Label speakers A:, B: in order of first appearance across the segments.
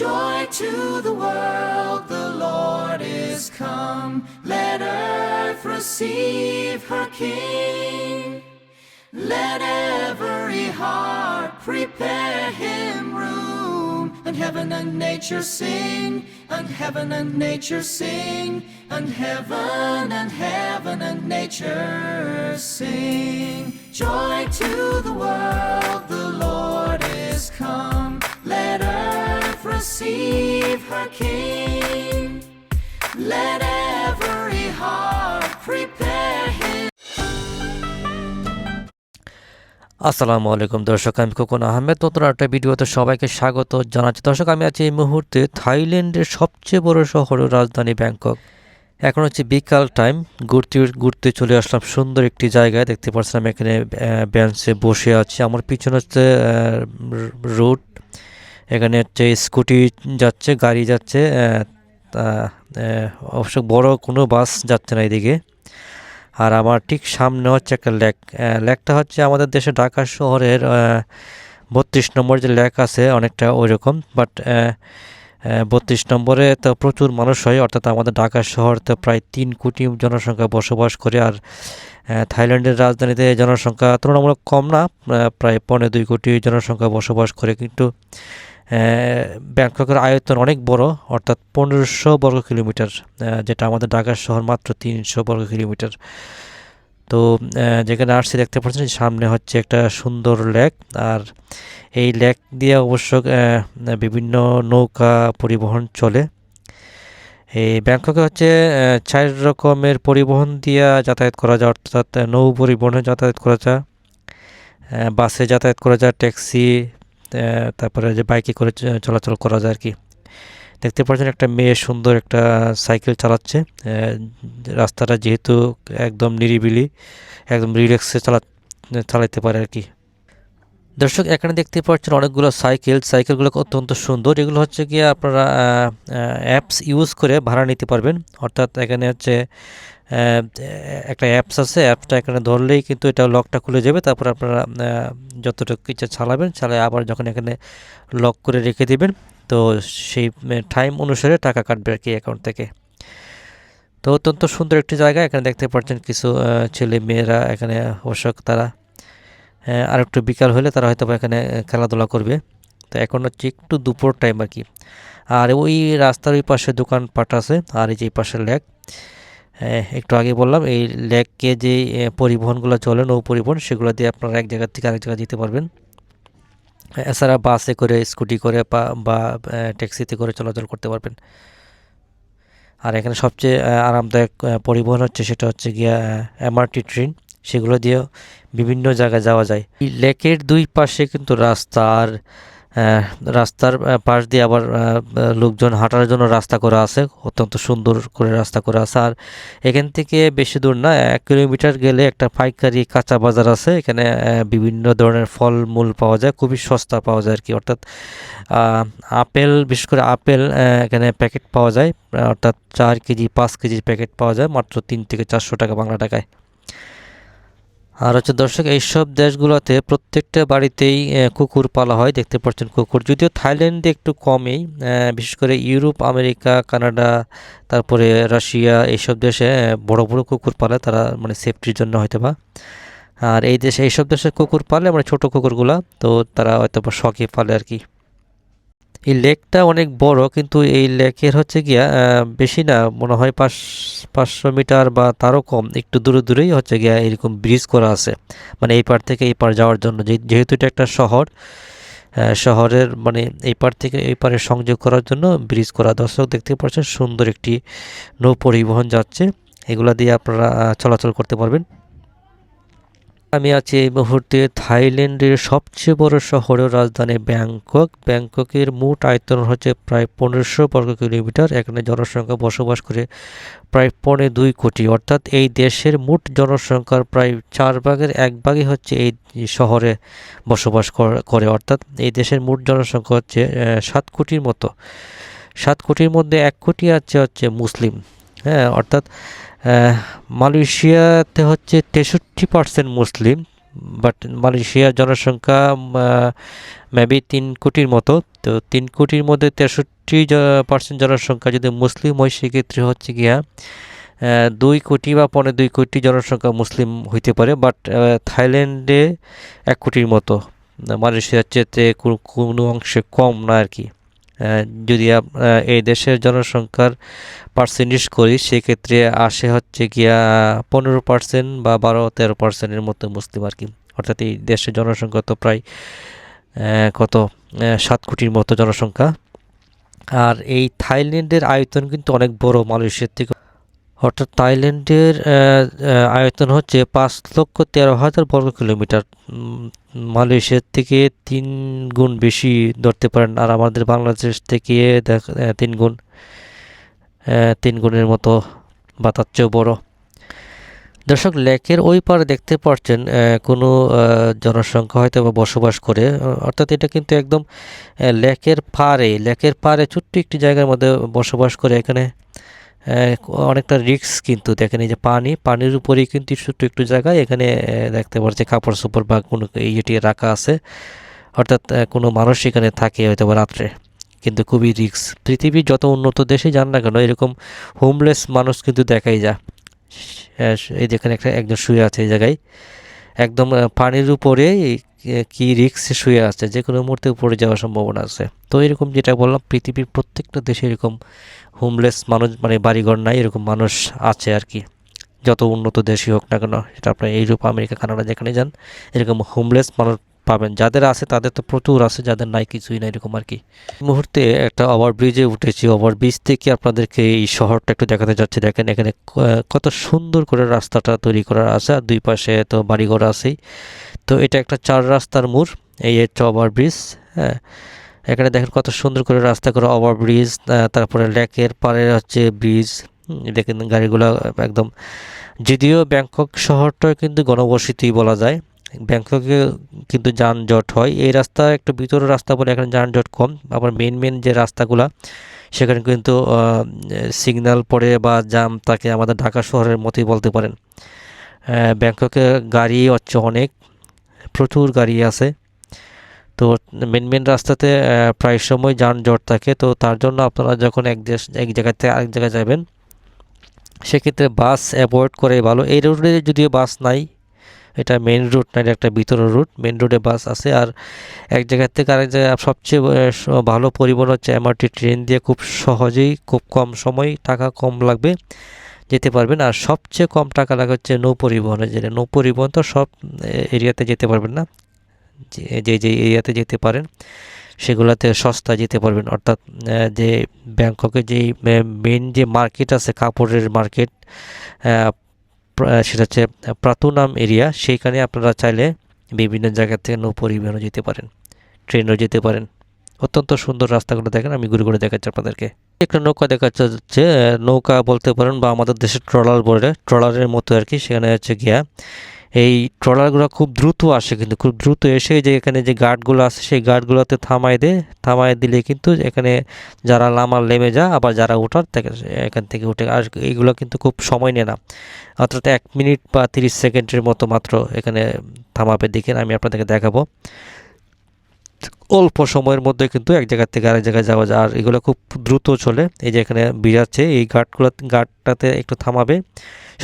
A: Joy to the world, the Lord is come. Let earth receive her King. Let every heart prepare him room. And heaven and nature sing, and heaven and nature sing, and heaven and nature sing. Joy to the world, the Lord is come. Let earth receive her King. Let every heart prepare him.
B: আসসালামু আলাইকুম দর্শক, আমি খোকন আহমেদ। নতুন একটা ভিডিওতে সবাইকে স্বাগত জানাচ্ছি। দর্শক, আমি আছি এই মুহূর্তে থাইল্যান্ডের সবচেয়ে বড় শহর ও রাজধানী ব্যাংকক। এখন হচ্ছে বিকাল টাইম, ঘুরতে চলে আসলাম সুন্দর একটি জায়গায়। দেখতে পাচ্ছিলাম এখানে বেঞ্চে বসে আছি। আমার পিছনে হচ্ছে রোড, এখানে হচ্ছে স্কুটি যাচ্ছে, গাড়ি যাচ্ছে, অবশ্য বড় কোনো বাস যাচ্ছে না এদিকে। আর আমার ঠিক সামনে হচ্ছে একটা লেকটা হচ্ছে আমাদের দেশে ঢাকা শহরের 32 নম্বর যে লেক আছে অনেকটা ওই রকম, বাট 32 নম্বরে তো প্রচুর মানুষ হয়, অর্থাৎ আমাদের ঢাকা শহর তো প্রায় 3 কোটি জনসংখ্যা বসবাস করে। আর থাইল্যান্ডের রাজধানীতে জনসংখ্যা তুলনামূলক কম না, প্রায় 2.25 কোটি জনসংখ্যা বসবাস করে। কিন্তু ব্যাংককের আয়তন অনেক বড়, অর্থাৎ 1500 বর্গ কিলোমিটার, যেটা আমাদের ঢাকা শহর মাত্র 300 বর্গ কিলোমিটার। তো যেখানে আসছি দেখতে পাচ্ছেন সামনে হচ্ছে একটা সুন্দর লেক। আর এই লেক দিয়ে অবশ্য বিভিন্ন নৌকা পরিবহন চলে। এই ব্যাংককে হচ্ছে 4 রকমের পরিবহন দিয়ে যাতায়াত করা যায়, অর্থাৎ নৌ পরিবহনে যাতায়াত করা যায়, বাসে যাতায়াত করা যায়, ট্যাক্সি, তারপরে যে বাইকে করে চলাচল করা যায় আর কি। দেখতে পাচ্ছেন একটা মেয়ে সুন্দর একটা সাইকেল চালাচ্ছে। রাস্তাটা যেহেতু একদম নিরিবিলি, একদম রিল্যাক্সে চালাতে পারে আর কি। দর্শক, এখানে দেখতে পাচ্ছেন অনেকগুলো সাইকেলগুলো অত্যন্ত সুন্দর। এগুলো হচ্ছে গিয়ে আপনারা অ্যাপস ইউজ করে ভাড়া নিতে পারবেন। অর্থাৎ এখানে হচ্ছে একটা অ্যাপস আছে, অ্যাপসটা এখানে ধরলেই কিন্তু এটা লকটা খুলে যাবে। তারপর আপনারা যতটুকু ইচ্ছা চালায় আবার যখন এখানে লক করে রেখে দেবেন, তো সেই টাইম অনুসারে টাকা কাটবে আর কি অ্যাকাউন্ট থেকে। তো অত্যন্ত সুন্দর একটি জায়গা। এখানে দেখতে পাচ্ছেন কিছু ছেলে মেয়েরা এখানে অবশ্য তারা আর একটু বিকাল হলে তারা হয়তো এখানে খেলাধুলা করবে। তো এখন হচ্ছে একটু দুপুর টাইম আর কি। আর ওই রাস্তার ওই পাশে দোকানপাট আছে, আর এই যে পাশে লেক। একটু আগে বললাম এই লেকে যে পরিবহনগুলো চলে, নৌ পরিবহন, সেগুলো দিয়ে আপনারা এক জায়গা থেকে আরেক জায়গায় যেতে পারবেন। এছাড়া বাসে করে, স্কুটি করে বা ট্যাক্সিতে করে চলাচল করতে পারবেন। আর এখানে সবচেয়ে আরামদায়ক পরিবহন হচ্ছে সেটা হচ্ছে গিয়া এমআরটি ট্রেন, সেগুলো দিয়েও বিভিন্ন জায়গায় যাওয়া যায়। এই লেকের দুই পাশে কিন্তু রাস্তা, আর রাস্তার পাশ দিয়ে আবার লোকজন হাঁটার জন্য রাস্তা করা আছে, অত্যন্ত সুন্দর করে রাস্তা করা আছে। আর এখান থেকে বেশি দূর না, 1 কিলোমিটার গেলে একটা পাইকারি কাঁচা বাজার আছে। এখানে বিভিন্ন ধরনের ফলমূল পাওয়া যায়, খুবই সস্তা পাওয়া যায় আর কি। অর্থাৎ আপেল, বিশেষ করে আপেল এখানে প্যাকেট পাওয়া যায়, অর্থাৎ 4 কেজি 5 কেজির প্যাকেট পাওয়া যায় মাত্র 3 থেকে 400 টাকা বাংলা টাকায়। আর হচ্ছে দর্শক, এইসব দেশগুলোতে প্রত্যেকটা বাড়িতেই কুকুর পালা হয়। দেখতে পাচ্ছেন কুকুর, যদিও থাইল্যান্ডে একটু কমই, বিশেষ করে ইউরোপ, আমেরিকা, কানাডা, তারপরে রাশিয়া, এইসব দেশে বড় বড় কুকুর পালে তারা, মানে সেফটির জন্য হয়তো বা। আর এই দেশে, এইসব দেশে কুকুর পালে, মানে ছোটো কুকুরগুলা, তো তারা হয়তো বা শখে পালে আর কি। এই লেকটা অনেক বড়, কিন্তু এই লেকের হচ্ছে গিয়া বেশি না, মনে হয় 500 মিটার বা তারও কম, একটু দূরেই হচ্ছে গিয়া এরকম ব্রিজ করা আছে, মানে এই পার থেকে এই পার যাওয়ার জন্য। যেহেতু এটা একটা শহরের মানে এই পার থেকে এই পারে সংযোগ করার জন্য ব্রিজ করা। দর্শক, দেখতে পাচ্ছেন সুন্দর একটি নৌ পরিবহন যাচ্ছে, এগুলা দিয়ে আপনারা চলাচল করতে পারবেন। আমি আছি এই মুহূর্তে থাইল্যান্ডের সবচেয়ে বড় শহর ও রাজধানী ব্যাংককের মোট আয়তন হচ্ছে প্রায় 1500 বর্গ কিলোমিটার। এখানে জনসংখ্যা বসবাস করে প্রায় 2.25 কোটি, অর্থাৎ এই দেশের মোট জনসংখ্যার প্রায় 4 ভাগের 1 ভাগই হচ্ছে এই শহরে বসবাস করে। অর্থাৎ এই দেশের মোট জনসংখ্যা হচ্ছে 7 কোটির মতো। 7 কোটির মধ্যে 1 কোটি হচ্ছে মুসলিম। হ্যাঁ, অর্থাৎ মালয়েশিয়াতে হচ্ছে 63% মুসলিম, বাট মালয়েশিয়ার জনসংখ্যা মেবি 3 কোটির মতো। তো 3 কোটির মধ্যে 63% জনসংখ্যা যদি মুসলিম হয় সেক্ষেত্রে হচ্ছে গিয়া 2 কোটি বা 2.25 কোটি জনসংখ্যা মুসলিম হইতে পারে। বাট থাইল্যান্ডে 1 কোটির মতো, মালয়েশিয়ার চেয়ে কোনো অংশে কম না আর কি। যদি এই দেশের জনসংখ্যার পার্সেন্টেজ করি সেক্ষেত্রে আসে হচ্ছে গিয়া 15% বা 12-13%-এর মতো মুসলিম আর কি। অর্থাৎ এই দেশের জনসংখ্যা তো প্রায় কত 7 কোটির মতো জনসংখ্যা। আর এই থাইল্যান্ডের আয়তন কিন্তু অনেক বড় মালয়েশিয়ার থেকে। অর্থাৎ থাইল্যান্ডের আয়তন হচ্ছে 5,13,000 বর্গ কিলোমিটার, মালয়েশিয়ার থেকে 3 গুণ বেশি ধরতে পারেন। আর আমাদের বাংলাদেশ থেকে 3 গুণ, 3 গুণের মতো বা তার চেয়েও বড়। দর্শক, লেকের ওই পারে দেখতে পাচ্ছেন কোনো জনসংখ্যা হয়তো বা বসবাস করে। অর্থাৎ এটা কিন্তু একদম লেকের পাড়ে ছোট্ট একটি জায়গার মধ্যে বসবাস করে। এখানে অনেকটা রিস্ক কিন্তু দেখেন, এই যে পানির উপরেই কিন্তু ছোট্ট একটু জায়গায় এখানে দেখতে পাচ্ছি কাপড় চোপড় বা কোনো ইয়েটি রাখা আছে। অর্থাৎ কোনো মানুষ এখানে থাকে হয়তো বা রাত্রে, কিন্তু খুবই রিস্ক। পৃথিবীর যত উন্নত দেশে যান না কেন এরকম হোমলেস মানুষ কিন্তু দেখাই যায়। এই যেখানে একজন শুয়ে আছে এই জায়গায় একদম পানির উপরে, কি রিস্কে শুয়ে আছে, যে কোনো মুহূর্তে পড়ে যাওয়ার সম্ভাবনা আছে। তো এরকম যেটা বললাম, পৃথিবীর প্রত্যেকটা দেশে এরকম হোমলেস মানুষ, মানে বাড়িঘর নাই এরকম মানুষ আছে আর কি। যত উন্নত দেশই হোক না কেন, সেটা আপনার ইউরোপ, আমেরিকা, কানাডা যেখানে যান এরকম হোমলেস মানুষ পাবেন। যাদের আছে তাদের তো প্রচুর আছে, যাদের নাই কিছুই না এরকম আর কি। এই মুহূর্তে একটা ওভারব্রিজে উঠেছি। ওভারব্রিজ থেকে আপনাদেরকে এই শহরটা একটু দেখাতে যাচ্ছি। দেখেন এখানে কত সুন্দর করে রাস্তাটা তৈরি করা আছে, আর দুই পাশে তো বাড়িঘর আছেই। তো এটা একটা 4 রাস্তার মোড়, এই হচ্ছে ওভারব্রিজ। হ্যাঁ, এখানে দেখেন কত সুন্দর করে রাস্তা করা ওভারব্রিজ। তারপরে লেকের পাড়ে হচ্ছে ব্রিজ। দেখেন গাড়িগুলো একদম, যদিও ব্যাংকক শহরটা কিন্তু ঘনবসতিই বলা যায়, ব্যাংককে কিন্তু যানজট হয়। এই রাস্তা একটু ভিতরের রাস্তা বলে এখানে যানজট কম। আবার মেন যে রাস্তাগুলা সেখানে কিন্তু সিগন্যাল পড়ে বা জাম থাকে, আমাদের ঢাকা শহরের মতোই বলতে পারেন। ব্যাংককে গাড়ি হচ্ছে অনেক, প্রচুর গাড়ি আছে। তো মেন রাস্তাতে প্রায় সময় যানজট থাকে। তো তার জন্য আপনারা যখন এক জায়গা থেকে আরেক জায়গায় যাবেন সেক্ষেত্রে বাস অ্যাভয়েড করে ভালো। এই রুটে যদিও বাস নাই, এটা মেন রুট না, এটা একটা ভিতরের রুট। মেন রোডে বাস আছে, আর এক জায়গা থেকে আরেক জায়গায় সবচেয়ে ভালো পরিবহন হচ্ছে এমআরটি ট্রেন দিয়ে খুব সহজেই, খুব কম সময়, টাকা কম লাগবে, যেতে পারবেন। আর সবচেয়ে কম টাকা লাগে হচ্ছে নৌ পরিবহনে। যে নৌ পরিবহন তো সব এরিয়াতে যেতে পারবেন না, যে এরিয়াতে যেতে পারেন সেগুলোতে সস্তা যেতে পারবেন। অর্থাৎ যে ব্যাংককে যেই মেন যে মার্কেট আছে, কাপড়ের মার্কেট, সেটা হচ্ছে প্রাতুনাম এরিয়া, সেইখানে আপনারা চাইলে বিভিন্ন জায়গা থেকে নৌ পরিবহনে যেতে পারেন, ট্রেনও যেতে পারেন। অত্যন্ত সুন্দর রাস্তাগুলো দেখেন, আমি ঘুরে ঘুরে দেখাচ্ছি আপনাদেরকে। একটা নৌকা দেখাচ্ছে, হচ্ছে নৌকা বলতে পারেন, বা আমাদের দেশে ট্রলার বলে, ট্রলারের মতো আর কি। সেখানে হচ্ছে গিয়া এই ট্রলারগুলো খুব দ্রুত আসে, কিন্তু খুব দ্রুত এসে যে এখানে যে গার্ডগুলো আছে সেই গার্ডগুলোতে থামায় দিলে কিন্তু এখানে যারা নামার নেমে যায়, আবার যারা ওঠার এখান থেকে উঠে। আর এইগুলো কিন্তু খুব সময় নেয় না, অর্থাৎ 1 মিনিট বা 30 সেকেন্ডের মতো মাত্র এখানে থামাবে। দেখেন আমি আপনাদেরকে দেখাবো, অল্প সময়ের মধ্যে কিন্তু এক জায়গা থেকে আরেক জায়গায় যাওয়া যায়। আর এগুলো খুব দ্রুত চলে। এই যে এখানে বিরাচ্ছে, এই গার্ডটাতে একটু থামাবে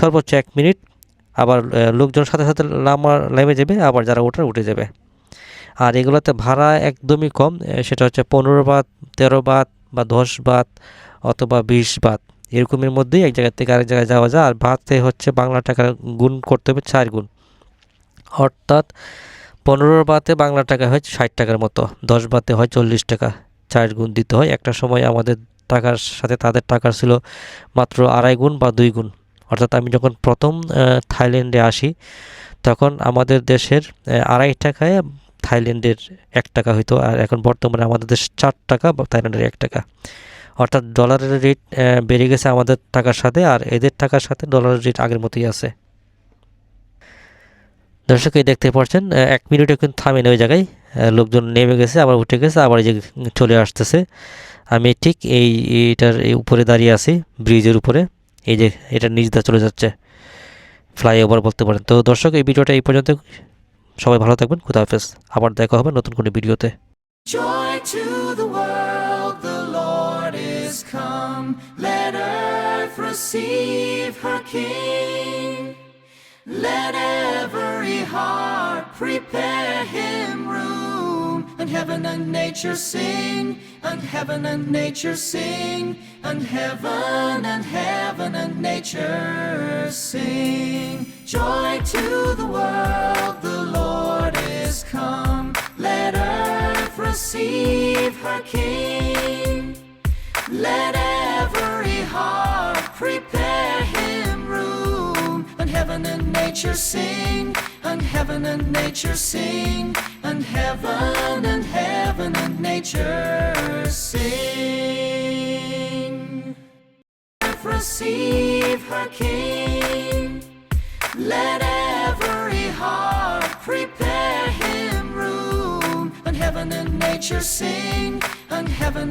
B: সর্বোচ্চ 1 মিনিট, আবার লোকজন সাথে সাথে নেমে যাবে, আবার যারা ওঠার উঠে যাবে। আর এগুলোতে ভাড়া একদমই কম, সেটা হচ্ছে 15 বাত, 13 বাত বা 10 বাত অথবা 20 বাত, এরকমের মধ্যেই এক জায়গা থেকে আরেক জায়গায় যাওয়া যায়। আর বাতে হচ্ছে বাংলা টাকা গুণ করতে হবে 4 গুণ, অর্থাৎ 15 বাতে বাংলা টাকা হয় 60 টাকার মতো, 10 বাতে হয় 40 টাকা, 4 গুণ দিতে হয়। একটা সময় আমাদের টাকার সাথে তাদের টাকার ছিল মাত্র 2.5 গুণ বা 2 গুণ। অর্থাৎ আমি যখন প্রথম থাইল্যান্ডে আসি তখন আমাদের দেশের 2.5 টাকায় থাইল্যান্ডের 1 টাকা হইতো, আর এখন বর্তমানে আমাদের দেশে 4 টাকা বা থাইল্যান্ডের 1 টাকা। অর্থাৎ ডলারের রেট বেড়ে গেছে আমাদের টাকার সাথে, আর এদের টাকার সাথে ডলারের রেট আগের মতোই আছে। দর্শক, এই দেখতে পাচ্ছেন 1 মিনিটে কিন্তু থামেন ওই জায়গায়, লোকজন নেমে গেছে, আবার উঠে গেছে, আবার এই যে চলে আসতেছে। আমি ঠিক এইটার উপরে দাঁড়িয়ে আছি, ব্রিজের উপরে। এই যে এটা নিচ দিয়ে চলে যাচ্ছে, ফ্লাইওভার বলতে পারেন। তো দর্শক, এই ভিডিওটা এই পর্যন্ত, সবাই ভালো থাকবেন, খুদা হাফেজ। আবার দেখা হবে নতুন কোনো ভিডিওতে।
A: Joy to the world, the Lord is come. Let earth receive her King. Let every heart prepare him room. And heaven and nature sing, and heaven and nature sing, and heaven and nature sing. Joy to the world, the Lord is come. Let earth receive her King. Let every heart prepare him room. And heaven and nature sing, and heaven and nature sing, and heaven and nature sing. Receive her King. Let every heart prepare him room. And heaven and nature sing, and heaven